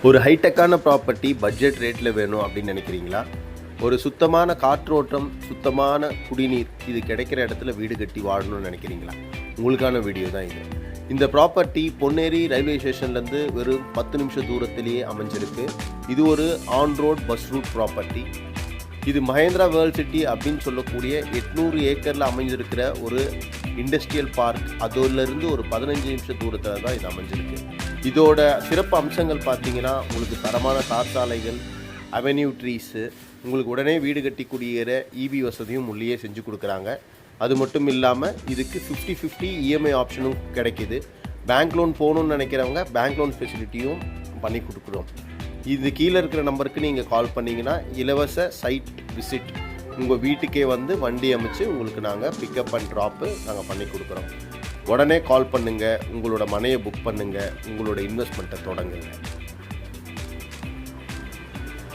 ஒரு ஹைடெக்கான property budget ரேட்டில் வேணும் அப்படின்னு நினைக்கிறீங்களா? ஒரு சுத்தமான காற்றோட்டம், சுத்தமான குடிநீர் இது கிடைக்கிற இடத்துல வீடு கட்டி வாழணும்னு நினைக்கிறீங்களா? உங்களுக்கான வீடியோ தான் இது. இந்த ப்ராப்பர்ட்டி பொன்னேரி ரயில்வே ஸ்டேஷன்லேருந்து வெறும் 10 நிமிஷம் தூரத்திலேயே அமைஞ்சிருக்கு. இது ஒரு on road bus route property. இது மஹேந்திரா வேர்ல்ட் சிட்டி அப்படின்னு சொல்லக்கூடிய 800 ஏக்கரில் அமைஞ்சிருக்கிற ஒரு இண்டஸ்ட்ரியல் பார்க். அதிலிருந்து ஒரு 15 நிமிஷம் தூரத்தில் தான் இது அமைஞ்சிருக்கு. இதோட சிறப்பு அம்சங்கள் பார்த்தீங்கன்னா, உங்களுக்கு தரமான தார் சாலைகள், அவென்யூ ட்ரீஸு, உங்களுக்கு உடனே வீடு கட்டி குடியேற இபி வசதியும் உள்ளே செஞ்சு கொடுக்குறாங்க. அது மட்டும் இல்லாமல் இதுக்கு 50-50 இஎம்ஐ ஆப்ஷனும் கிடைக்கிது. பேங்க் லோன் போகணுன்னு நினைக்கிறவங்க பேங்க் லோன் ஃபெசிலிட்டியும் பண்ணி கொடுக்குறோம். இது கீழே இருக்கிற நம்பருக்கு நீங்கள் கால் பண்ணிங்கன்னா இலவச சைட் விசிட் உங்கள் வீட்டுக்கே வந்து வண்டி அமைச்சு உங்களுக்கு நாங்கள் பிக்கப் அண்ட் ட்ராப்பு நாங்கள் பண்ணி கொடுக்குறோம். உடனே கால் பண்ணுங்கள், உங்களோட மனையை புக் பண்ணுங்கள், உங்களோட இன்வெஸ்ட்மெண்ட்டை தொடங்குங்க.